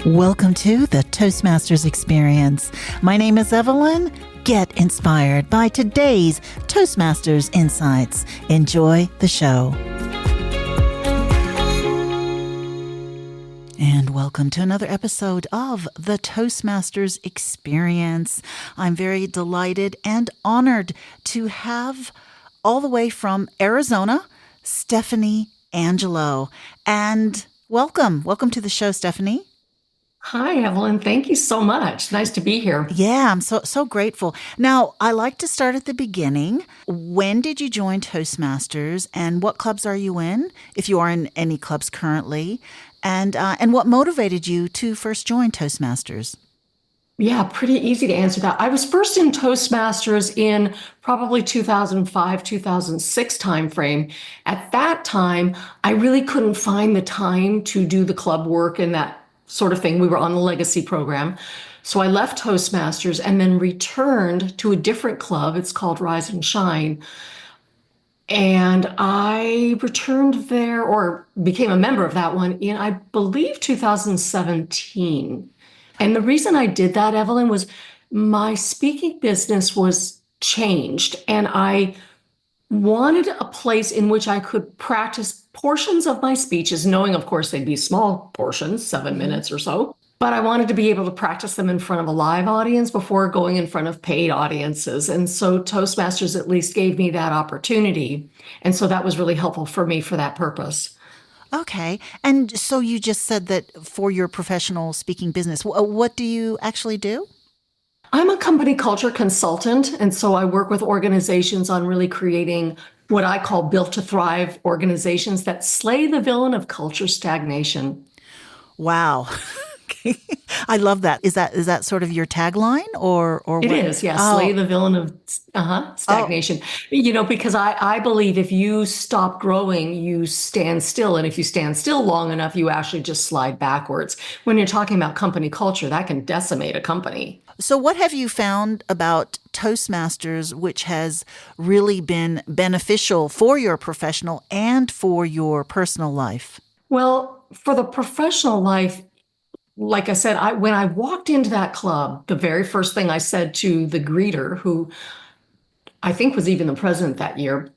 Welcome to the Toastmasters Experience. My name is Evelyn. Get inspired by today's Toastmasters Insights. Enjoy the show. And welcome to another episode of the Toastmasters Experience. I'm very delighted and honored to have all the way from Arizona, Stephanie Angelo. And welcome to the show, Stephanie. Hi, Evelyn. Thank you so much. Nice to be here. Yeah, I'm so grateful. Now, I like to start at the beginning. When did you join Toastmasters, and what clubs are you in, if you are in any clubs currently, and what motivated you to first join Toastmasters? Yeah, pretty easy to answer that. I was first in Toastmasters in probably 2005, 2006 timeframe. At that time, I really couldn't find the time to do the club work and that sort of thing. We were on the legacy program. So I left Toastmasters and then returned to a different club. It's called Rise and Shine. And I returned there or became a member of that one in, I believe, 2017. And the reason I did that, Evelyn, was my speaking business was changed. And I wanted a place in which I could practice portions of my speeches, knowing, of course, they'd be small portions, 7 minutes or so. But I wanted to be able to practice them in front of a live audience before going in front of paid audiences. And so Toastmasters at least gave me that opportunity. And so that was really helpful for me for that purpose. Okay. And so you just said that for your professional speaking business, what do you actually do? I'm a company culture consultant, and so I work with organizations on really creating what I call built to thrive organizations that slay the villain of culture stagnation. Wow. I love that. Is that sort of your tagline or It what? is, yeah, slay the villain of stagnation. Because I believe if you stop growing, you stand still. And if you stand still long enough, you actually just slide backwards. When you're talking about company culture, that can decimate a company. So what have you found about Toastmasters which has really been beneficial for your professional and for your personal life? Well, for the professional life, like I said, when I walked into that club, the very first thing I said to the greeter, who I think was even the president that year,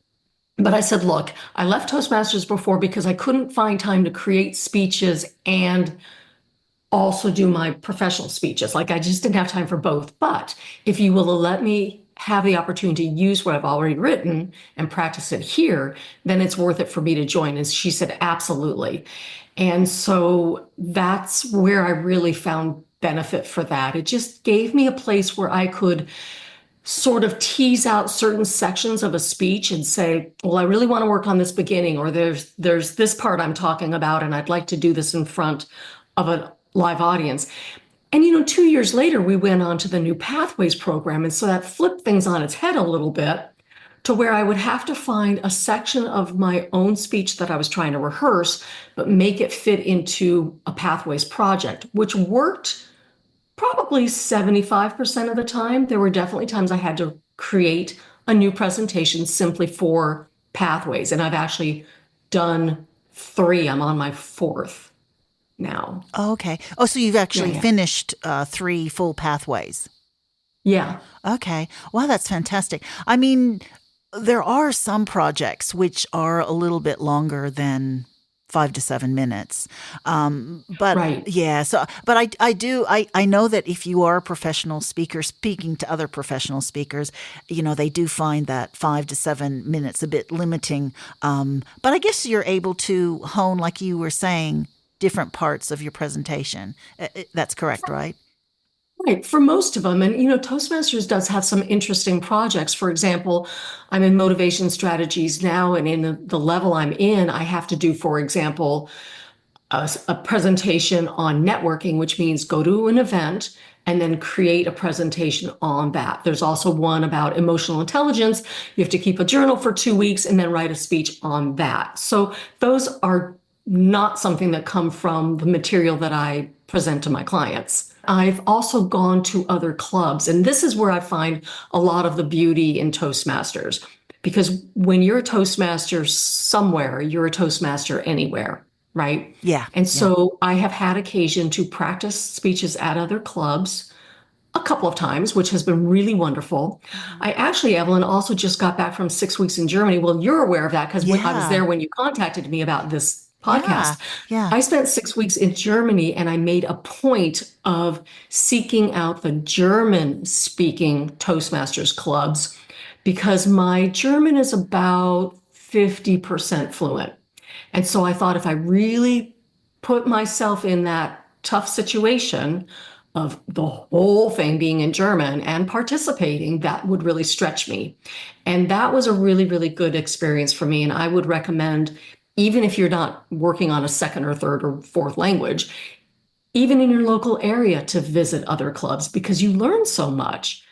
but I said, look, I left Toastmasters before because I couldn't find time to create speeches and also do my professional speeches. Like I just didn't have time for both. But if you will let me have the opportunity to use what I've already written and practice it here, then it's worth it for me to join. And she said, absolutely. And so that's where I really found benefit for that. It just gave me a place where I could sort of tease out certain sections of a speech and say, well, I really want to work on this beginning, or there's this part I'm talking about, and I'd like to do this in front of a live audience. And 2 years later, we went on to the new Pathways program. And so that flipped things on its head a little bit to where I would have to find a section of my own speech that I was trying to rehearse, but make it fit into a Pathways project, which worked probably 75% of the time. There were definitely times I had to create a new presentation simply for Pathways. And I've actually done 3. I'm on my 4th now. Okay. Oh, so you've actually finished 3 full pathways. Yeah. Okay. Wow, that's fantastic. I mean, there are some projects which are a little bit longer than 5 to 7 minutes. But right. Yeah, but I know that if you are a professional speaker speaking to other professional speakers, they do find that 5 to 7 minutes a bit limiting. But I guess you're able to hone, like you were saying, different parts of your presentation. That's correct, right? Right, for most of them. And, Toastmasters does have some interesting projects. For example, I'm in motivation strategies now, and in the level I'm in, I have to do, for example, a presentation on networking, which means go to an event and then create a presentation on that. There's also one about emotional intelligence. You have to keep a journal for 2 weeks and then write a speech on that. So those are not something that come from the material that I present to my clients. I've also gone to other clubs, and this is where I find a lot of the beauty in Toastmasters, because when you're a Toastmaster somewhere, you're a Toastmaster anywhere. right? Yeah. And Yeah. so I have had occasion to practice speeches at other clubs a couple of times, which has been really wonderful. Hmm. I actually, Evelyn, also just got back from 6 weeks in Germany. Well, you're aware of that because I was Yeah. there when you contacted me about this Yeah. podcast. Yeah. I spent 6 weeks in Germany and I made a point of seeking out the German speaking Toastmasters clubs because my German is about 50% fluent. And so I thought if I really put myself in that tough situation of the whole thing being in German and participating, that would really stretch me. And that was a really, really good experience for me. And I would recommend, even if you're not working on a second or third or fourth language, even in your local area, to visit other clubs because you learn so much.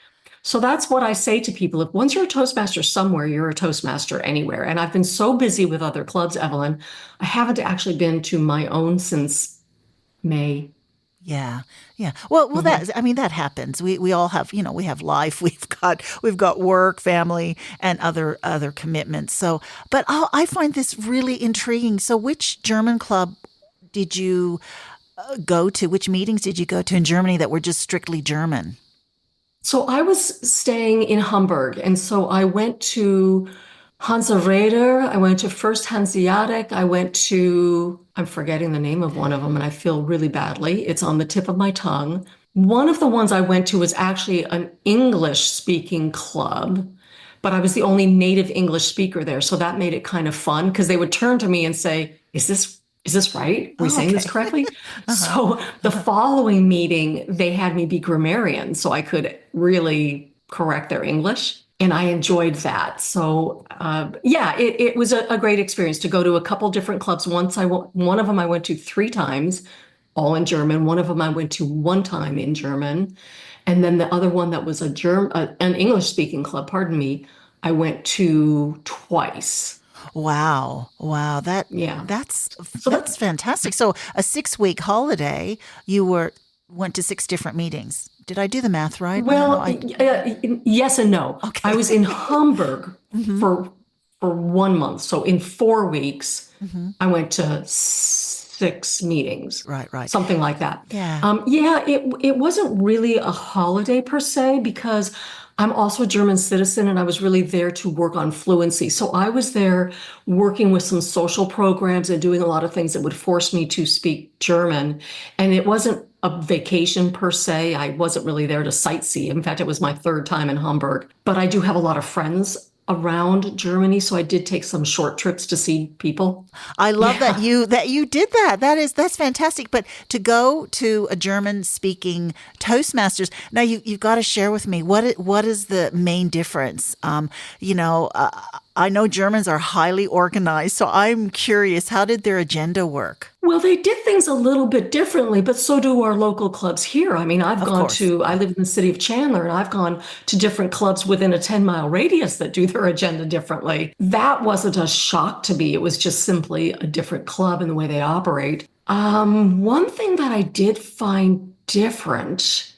So that's what I say to people. If once you're a Toastmaster somewhere, you're a Toastmaster anywhere. And I've been so busy with other clubs, Evelyn, I haven't actually been to my own since May. Yeah, yeah. Well, Mhm. that I mean that happens. We all have, we have life. We've got work, family, and other commitments. So, but I find this really intriguing. So, which German club did you go to? Which meetings did you go to in Germany that were just strictly German? So I was staying in Hamburg, and so I went to Hansa Reder. I went to First Hanseatic. I went to, I'm forgetting the name of one of them, and I feel really badly. It's on the tip of my tongue. One of the ones I went to was actually an English speaking club, but I was the only native English speaker there. So that made it kind of fun because they would turn to me and say, is this right? Are we Oh, saying this okay. correctly? Uh-huh. So the following meeting, they had me be grammarian so I could really correct their English. And I enjoyed that. So yeah, it was a great experience to go to a couple different clubs. One of them I went to 3 times, all in German. One of them I went to 1 time in German. And then the other one that was an English speaking club, pardon me, I went to twice. Wow, wow. Yeah. So That's fantastic. So, a 6 week holiday, you went to six different meetings. Did I do the math right on how well, I? yes and no. I Okay. was in Hamburg Hmm. for 1 month. So in 4 weeks, Hmm. I went to 6 meetings, Right. Right. something like that. Yeah. Yeah, it wasn't really a holiday per se because I'm also a German citizen and I was really there to work on fluency. So I was there working with some social programs and doing a lot of things that would force me to speak German. And it wasn't a vacation per se. I wasn't really there to sightsee. In fact, it was my third time in Hamburg. But I do have a lot of friends around Germany, so I did take some short trips to see people. I love that Yeah. you did that. That's fantastic. But to go to a German speaking Toastmasters, now you've got to share with me what is the main difference. I know Germans are highly organized, so I'm curious. How did their agenda work? Well, they did things a little bit differently, but so do our local clubs here. I mean, Of course, I yeah. live in the city of Chandler, and I've gone to different clubs within a 10-mile radius that do their agenda differently. That wasn't a shock to me. It was just simply a different club in the way they operate. One thing that I did find different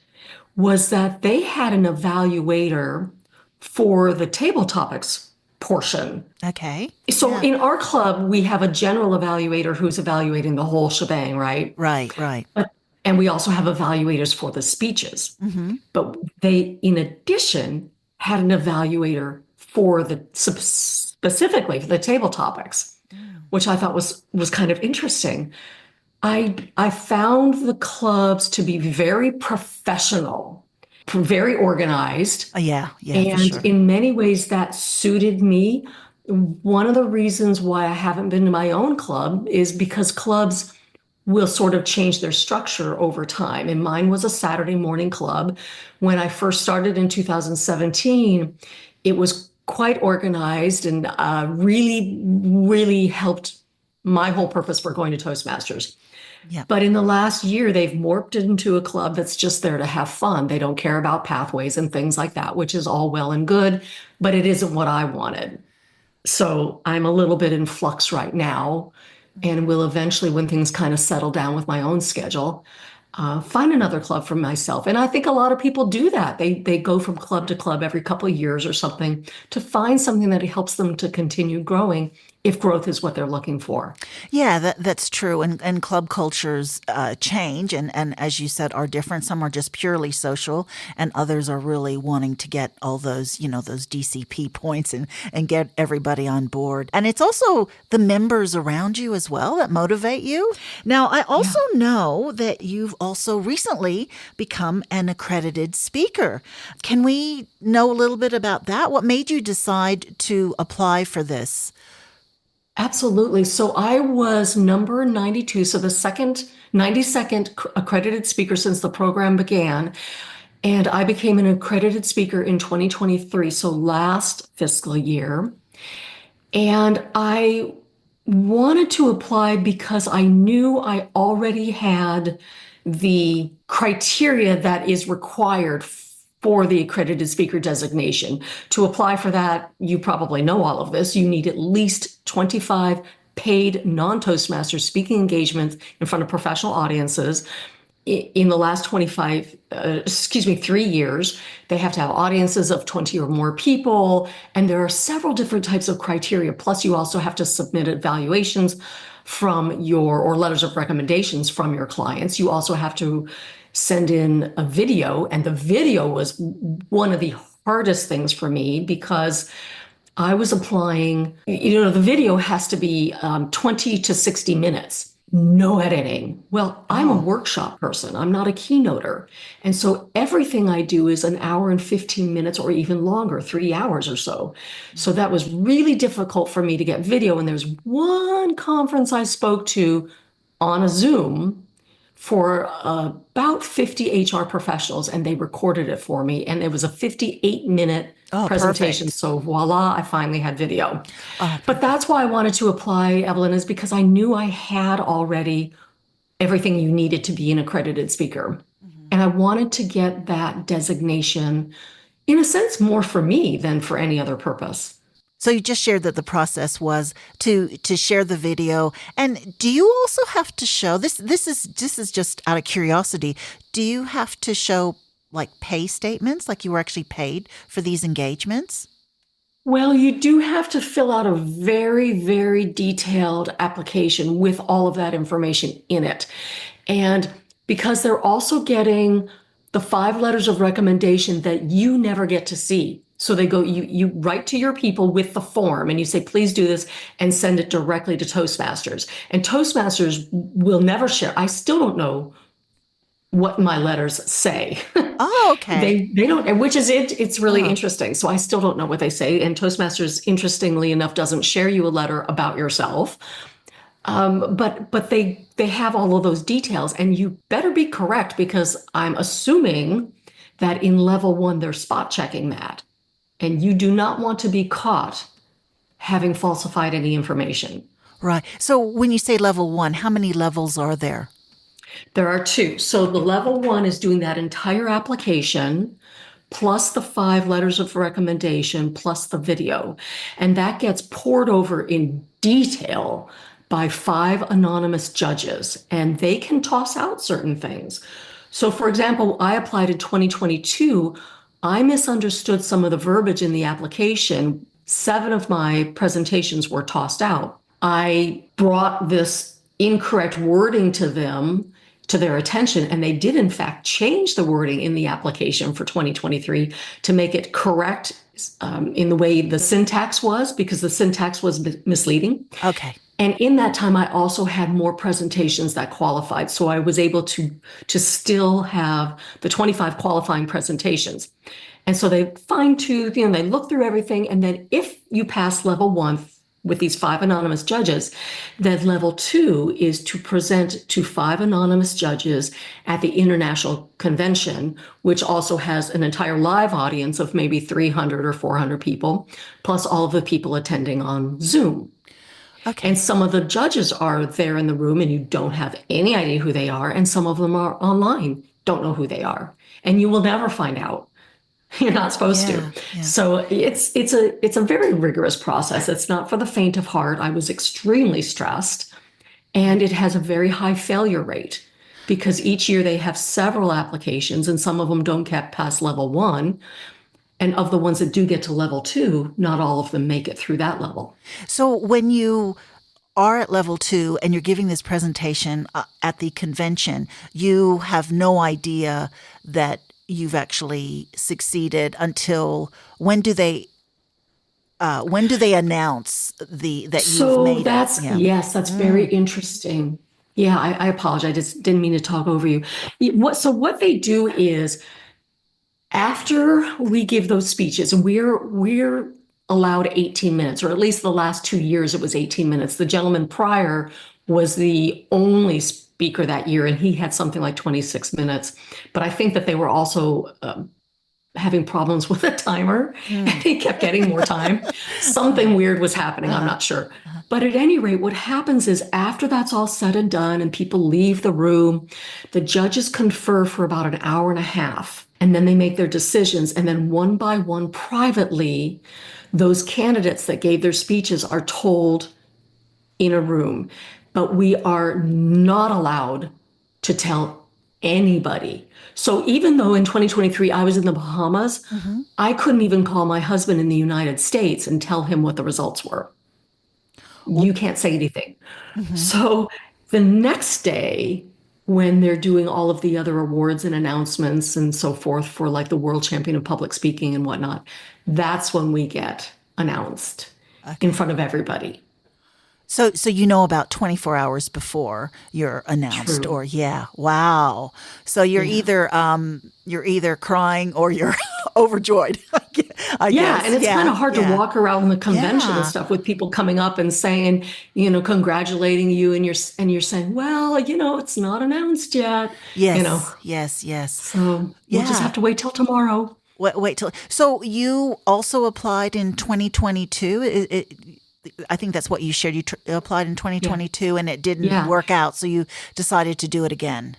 was that they had an evaluator for the table topics portion. Okay, So yeah, in our club, we have a general evaluator who's evaluating the whole shebang, right? right, right. But and we also have evaluators for the speeches. Mm-hmm. But they, in addition, had an evaluator for the specifically for the table topics, Mm. which I thought was kind of interesting. I found the clubs to be very professional, very organized, Yeah, yeah, for and sure. in many ways, that suited me. One of the reasons why I haven't been to my own club is because clubs will sort of change their structure over time. And mine was a Saturday morning club. When I first started in 2017, it was quite organized and really, really helped my whole purpose for going to Toastmasters. Yeah. But in the last year, they've morphed into a club that's just there to have fun. They don't care about pathways and things like that, which is all well and good, but it isn't what I wanted. So I'm a little bit in flux right now and will eventually, when things kind of settle down with my own schedule, find another club for myself. And I think a lot of people do that. They go from club to club every couple of years or something to find something that helps them to continue growing if growth is what they're looking for. Yeah, that's true. And club cultures change, and as you said, are different. Some are just purely social, and others are really wanting to get all those, those DCP points and get everybody on board. And it's also the members around you as well that motivate you. Now, I Yeah. also know that you've also recently become an accredited speaker. Can we know a little bit about that? What made you decide to apply for this? Absolutely. So I was number 92, so the 92nd accredited speaker since the program began. And I became an accredited speaker in 2023, so last fiscal year. And I wanted to apply because I knew I already had the criteria that is required for the accredited speaker designation. To apply for that, you probably know all of this. You need at least 25 paid non-Toastmasters speaking engagements in front of professional audiences in the last 3 years. They have to have audiences of 20 or more people. And there are several different types of criteria. Plus, you also have to submit evaluations or letters of recommendations from your clients. You also have to send in a video. And the video was one of the hardest things for me because I was applying, the video has to be 20 to 60 minutes. No editing. Well, I'm a Oh. workshop person. I'm not a keynoter. And so everything I do is an hour and 15 minutes or even longer, 3 hours or so. So that was really difficult for me to get video. And there's one conference I spoke to on a Zoom for about 50 HR professionals, and they recorded it for me. And it was a 58-minute Oh, presentation. perfect. So voila, I finally had video. Oh, But that's why I wanted to apply, Evelyn, is because I knew I had already everything you needed to be an accredited speaker. mhm. And I wanted to get that designation, in a sense, more for me than for any other purpose. So you just shared that the process was to share the video, and do you also have to show this? This is just out of curiosity. Do you have to show like pay statements, like you were actually paid for these engagements? Well, you do have to fill out a very, very detailed application with all of that information in it. And because they're also getting the 5 letters of recommendation that you never get to see. So they go, you write to your people with the form and you say, please do this and send it directly to Toastmasters. And Toastmasters will never share. I still don't know what my letters say. Oh, okay. They don't, which is it's really Uh-huh. interesting. So I still don't know what they say. And Toastmasters, interestingly enough, doesn't share you a letter about yourself. But they have all of those details, and you better be correct because I'm assuming that in level 1 they're spot checking that, and you do not want to be caught having falsified any information. Right. So when you say level 1, how many levels are there? There are 2. So the level 1 is doing that entire application plus the 5 letters of recommendation plus the video. And that gets poured over in detail by 5 anonymous judges, and they can toss out certain things. So, for example, I applied in 2022. I misunderstood some of the verbiage in the application. 7 of my presentations were tossed out. I brought this incorrect wording to their attention, and they did in fact change the wording in the application for 2023 to make it correct in the way the syntax was, because the syntax was misleading. Okay. And in that time, I also had more presentations that qualified. So I was able to still have the 25 qualifying presentations. And so they fine-tuned, they look through everything. And then if you pass level 1 with these 5 anonymous judges, then level 2 is to present to 5 anonymous judges at the International Convention, which also has an entire live audience of maybe 300 or 400 people, plus all of the people attending on Zoom. Okay. And some of the judges are there in the room and you don't have any idea who they are. And some of them are online, don't know who they are. And you will never find out. You're not supposed Yeah. to. Yeah. So it's a very rigorous process. It's not for the faint of heart. I was extremely stressed, and it has a very high failure rate because each year they have several applications and some of them don't get past level 1. And of the ones that do get to level two, not all of them make it through that level. So when you are at level two and you're giving this presentation at the convention, you have no idea that you've actually succeeded until when do they announce that you've So made it? that's, Yeah. yes, that's very interesting. Yeah, I apologize. I just didn't mean to talk over you. So what they do is after we give those speeches, and we're allowed 18 minutes, or at least the last 2 years it was 18 minutes. The gentleman prior was the only speaker that year, and he had something like 26 minutes. But I think that they were also having problems with a timer, and he kept getting more time. Something weird was happening. I'm not sure. But at any rate, what happens is after that's all said and done and people leave the room, the judges confer for about an hour and a half, and then they make their decisions. And then one by one, privately, those candidates that gave their speeches are told in a room. But we are not allowed to tell anybody. So even though in 2023 I was in the Bahamas, I couldn't even call my husband in the United States and tell him what the results were. You can't say anything. So the next day, when they're doing all of the other awards and announcements and so forth for like the world champion of public speaking and whatnot, that's when we get announced in front of everybody. So you know about 24 hours before you're announced, True. or yeah, wow. So Yeah. you're either crying or you're overjoyed. I Yeah, guess. and it's kind Yeah, of hard to yeah, walk around the convention and yeah. stuff with people coming up and saying, congratulating you, and you're saying, well, it's not announced yet, you know. Yes, yes, yes. So we'll just Yeah. have to wait till tomorrow. Wait till. So you also applied in 2022. I think that's what you shared. You applied in Yeah. 2022 and it didn't Yeah. work out, so you decided to do it again.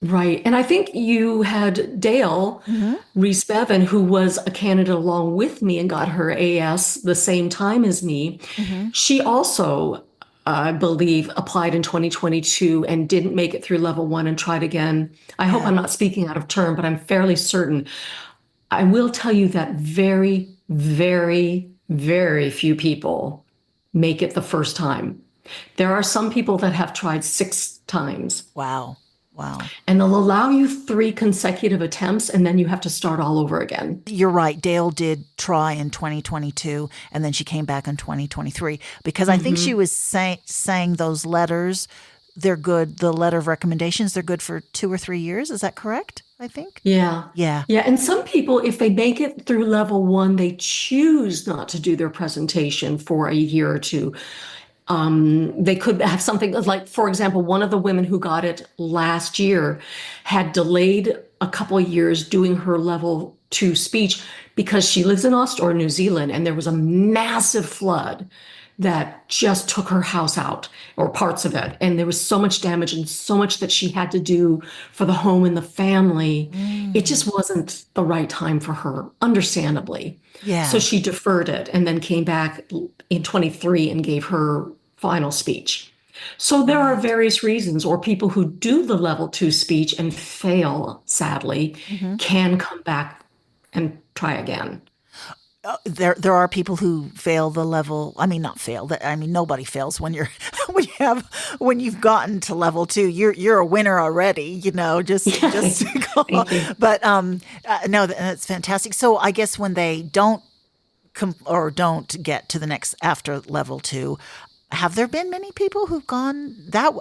Right. And I think you had Dale Hmm. Reese Bevan, who was a candidate along with me and got her AS the same time as me. Hmm. She also, I believe, applied in 2022 and didn't make it through level one and tried again. I hope Yeah. I'm not speaking out of turn, but I'm fairly certain. I will tell you that very, very, very few people make it the first time. There are some people that have tried 6 times. Wow. Wow. And they'll allow you 3 consecutive attempts, and then you have to start all over again. You're right. Dale did try in 2022 and then she came back in 2023 because I think she Hmm. was saying those letters, they're good. The letter of recommendations, they're good for 2 or 3 years. Is that correct? I think. Yeah. Yeah. Yeah. And some people, if they make it through level one, they choose not to do their presentation for a year or two. They could have something like, for example, one of the women who got it last year had delayed a couple of years doing her level two speech because she lives in Australia or New Zealand, and there was a massive flood that just took her house out or parts of it. And there was so much damage and so much that she had to do for the home and the family. It Mm. just wasn't the right time for her, understandably. So Yeah. she deferred it and then came back in 23 and gave her final speech. So there are Right. various reasons, or people who do the level two speech and fail, sadly, Hmm. can come back and try again. There are people who fail the level. I mean, not fail. I mean, nobody fails when you're when you've gotten to level two. You're a winner already. Just Thank you. but no, that's fantastic. So I guess when they don't don't get to the next after level two, have there been many people who've gone that?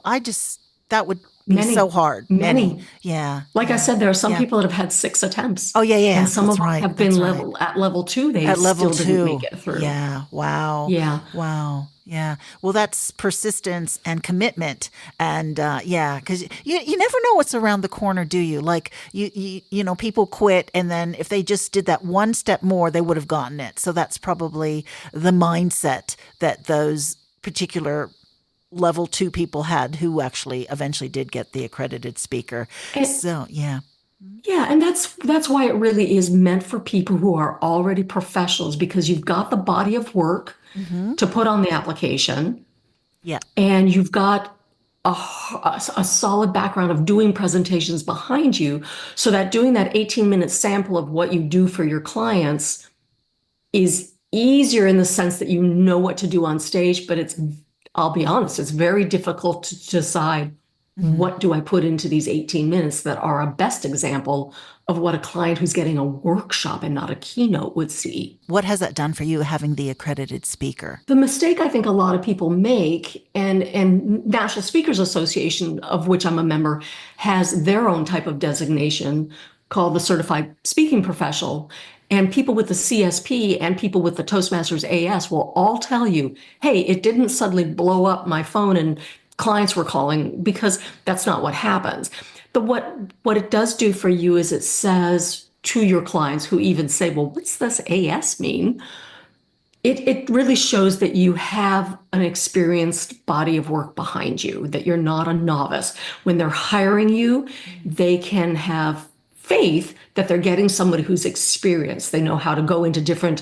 That would be so Many, hard. Many. many. Yeah. Like I Yeah. said, there are some Yeah. people that have had 6 attempts, Oh yeah. and Yeah. some of That's them right. have been That's right. level two. They At level still didn't two. make it through. Yeah. Wow. Yeah. Wow. Yeah. Well, that's persistence and commitment. And yeah, because you never know what's around the corner, do you? Like, people quit. And then if they just did that one step more, they would have gotten it. So that's probably the mindset that those particular level two people had who actually eventually did get the accredited speaker. And, So, yeah. yeah, and that's why it really is meant for people who are already professionals, because you've got the body of work Hmm. to put on the application, Yeah. and you've got a solid background of doing presentations behind you, so that doing that 18-minute sample of what you do for your clients is easier in the sense that you know what to do on stage, but I'll be honest, it's very difficult to decide what do I put into these 18 minutes that are a best example of what a client who's getting a workshop and not a keynote would see. What has that done for you, having the accredited speaker? The mistake I think a lot of people make, and National Speakers Association, of which I'm a member, has their own type of designation called the Certified Speaking Professional. And people with the CSP and people with the Toastmasters AS will all tell you, hey, it didn't suddenly blow up my phone and clients were calling, because that's not what happens. But what it does do for you is it says to your clients who even say, well, what's this AS mean? It really shows that you have an experienced body of work behind you, that you're not a novice. When they're hiring you, they can have faith that they're getting somebody who's experienced. They know how to go into different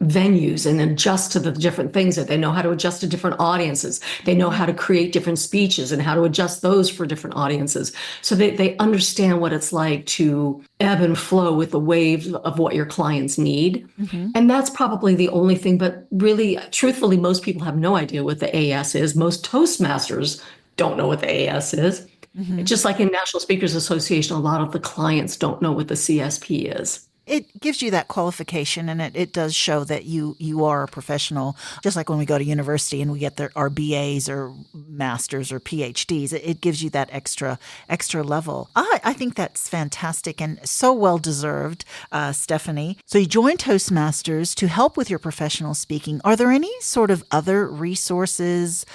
venues and adjust to the different things, that they know how to adjust to different audiences. They know how to create different speeches and how to adjust those for different audiences. So they understand what it's like to ebb and flow with the waves of what your clients need. And that's probably the only thing, but really, truthfully, most people have no idea what the AS is. Most Toastmasters don't know what the AS is. Just like in National Speakers Association, a lot of the clients don't know what the CSP is. It gives you that qualification, and it does show that you are a professional. Just like when we go to university and we get our BAs or masters or PhDs, it gives you that extra level. I think that's fantastic and so well deserved, Stephanie. So you joined Toastmasters to help with your professional speaking. Are there any sort of other resources,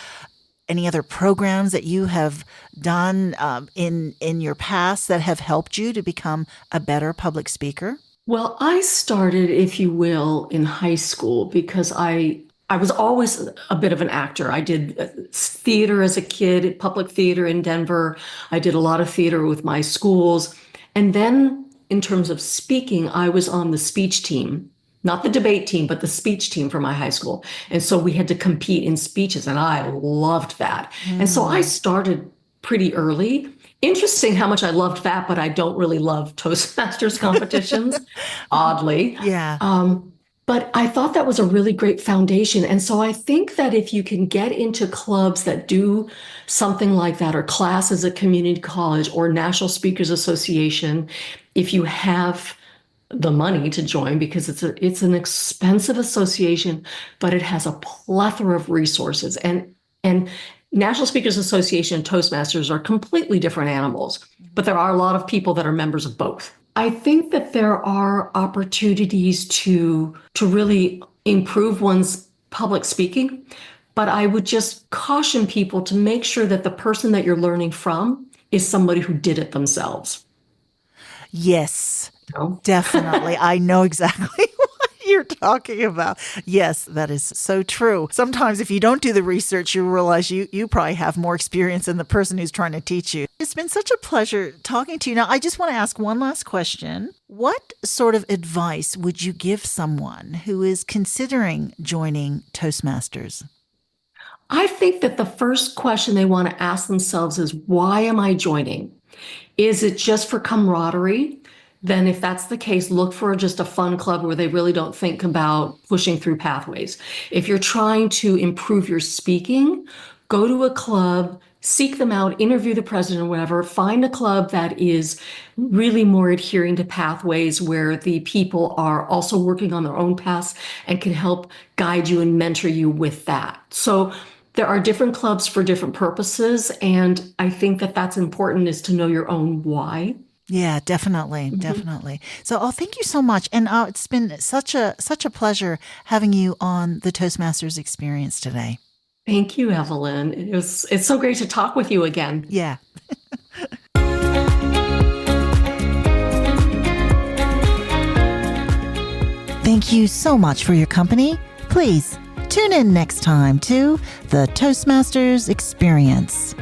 any other programs that you have done in your past that have helped you to become a better public speaker? Well, I started, if you will, in high school because I was always a bit of an actor. I did theater as a kid, public theater in Denver. I did a lot of theater with my schools. And then in terms of speaking, I was on the speech team, not the debate team, but the speech team for my high school. And so we had to compete in speeches, and I loved that. And so I started pretty early. Interesting how much I loved that, but I don't really love Toastmasters competitions, oddly. Yeah. But I thought that was a really great foundation. And so I think that if you can get into clubs that do something like that, or classes at community college or National Speakers Association, if you have the money to join, because it's an expensive association, but it has a plethora of resources. And National Speakers Association and Toastmasters are completely different animals, but there are a lot of people that are members of both. I think that there are opportunities to really improve one's public speaking, but I would just caution people to make sure that the person that you're learning from is somebody who did it themselves. Yes, No? definitely. I know exactly what you're talking about. Yes, that is so true. Sometimes if you don't do the research, you realize you probably have more experience than the person who's trying to teach you. It's been such a pleasure talking to you. Now, I just want to ask one last question. What sort of advice would you give someone who is considering joining Toastmasters? I think that the first question they want to ask themselves is, why am I joining? Is it just for camaraderie? Then if that's the case, look for just a fun club where they really don't think about pushing through pathways. If you're trying to improve your speaking, go to a club, seek them out, interview the president or whatever, find a club that is really more adhering to pathways, where the people are also working on their own paths and can help guide you and mentor you with that. So there are different clubs for different purposes, and I think that that's important, is to know your own why. Yeah, definitely, definitely. So, thank you so much, and it's been such a pleasure having you on the Toastmasters Experience today. Thank you, Evelyn. It's so great to talk with you again. Yeah. Thank you so much for your company. Please tune in next time to the Toastmasters Experience.